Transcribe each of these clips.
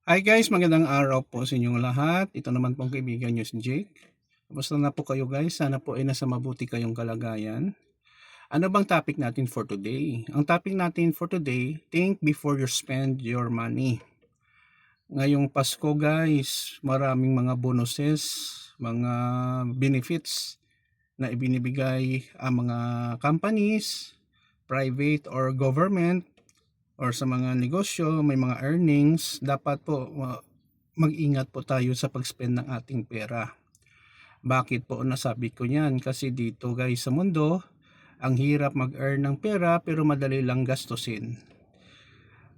Hi guys, magandang araw po sa inyong lahat. Ito naman pong kaibigan nyo si Jake. Kamusta na po kayo guys? Sana po ay nasa mabuti kayong kalagayan. Ano bang topic natin for today? Ang topic natin for today, think before you spend your money. Ngayong Pasko guys, maraming mga bonuses, mga benefits na ibinibigay ang mga companies, private or government, or sa mga negosyo, may mga earnings. Dapat po mag-ingat po tayo sa pag-spend ng ating pera. Bakit po nasabi ko yan? Kasi dito guys sa mundo, ang hirap mag-earn ng pera pero madali lang gastusin.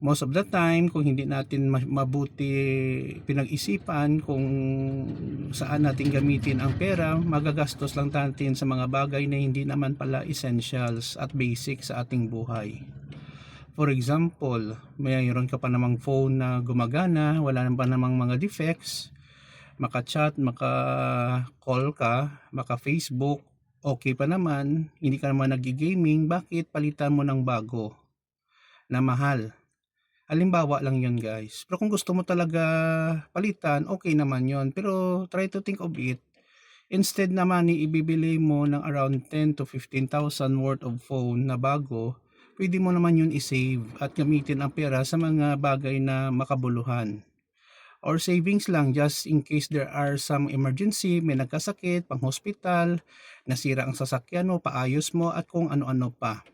Most of the time, kung hindi natin mabuti pinag-isipan kung saan natin gamitin ang pera, magagastos lang natin sa mga bagay na hindi naman pala essentials at basic sa ating buhay. For example, mayroon ka pa namang phone na gumagana, wala pa namang mga defects, maka-chat, maka-call ka, maka-Facebook, okay pa naman, hindi ka naman nag-gaming, bakit palitan mo ng bago na mahal? Halimbawa lang yun guys. Pero kung gusto mo talaga palitan, okay naman yun. Pero try to think of it. Instead naman ibibili mo ng around 10 to 15,000 worth of phone na bago, pwede mo naman yun i-save at gamitin ang pera sa mga bagay na makabuluhan. Or savings lang just in case there are some emergency, may nagkasakit, pang hospital, nasira ang sasakyan mo, paayos mo at kung ano-ano pa.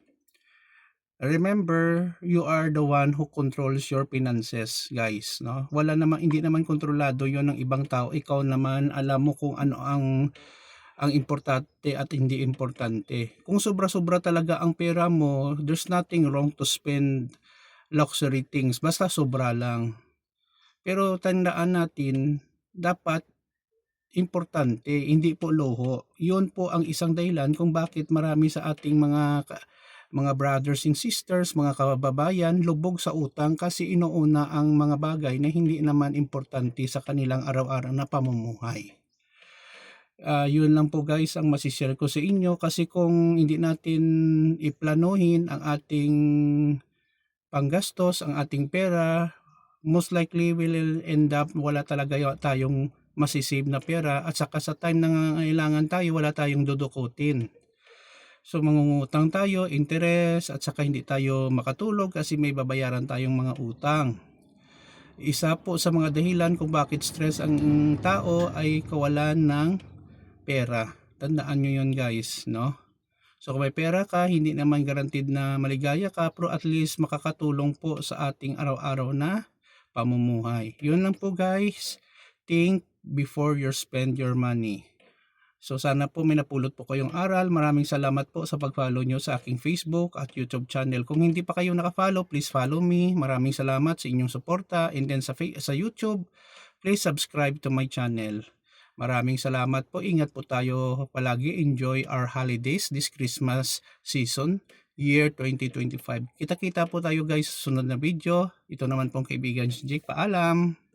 Remember, you are the one who controls your finances, guys, no? Wala naman, hindi naman kontrolado 'yon ng ibang tao. Ikaw naman alam mo kung ano ang importante at hindi importante. Kung sobra-sobra talaga ang pera mo, there's nothing wrong to spend luxury things, basta sobra lang. Pero tandaan natin, dapat importante, hindi po loho. 'Yun po ang isang dahilan kung bakit marami sa ating mga brothers and sisters, mga kababayan, lubog sa utang kasi inuuna ang mga bagay na hindi naman importante sa kanilang araw-araw na pamumuhay. Yun lang po guys ang masishare ko sa inyo kasi kung hindi natin iplanuhin ang ating panggastos, ang ating pera, most likely will end up wala talaga tayong masisave na pera at saka sa time na nangangailangan tayo wala tayong dudukutin. So mangungutang tayo, interest at saka hindi tayo makatulog kasi may babayaran tayong mga utang. Isa po sa mga dahilan kung bakit stress ang tao ay kawalan ng pera. Tandaan nyo yun guys, no? So kung may pera ka, hindi naman guaranteed na maligaya ka, pero at least makakatulong po sa ating araw-araw na pamumuhay. Yun lang po guys. Think before you spend your money. So sana po may napulot po kayong aral. Maraming salamat po sa pag-follow nyo sa aking Facebook at YouTube channel. Kung hindi pa kayo naka-follow, please follow me. Maraming salamat sa inyong suporta. And then sa YouTube, please subscribe to my channel. Maraming salamat po. Ingat po tayo palagi. Enjoy our holidays this Christmas season, year 2025. Kita-kita po tayo guys sa sunod na video. Ito naman pong kaibigan si Jake. Paalam!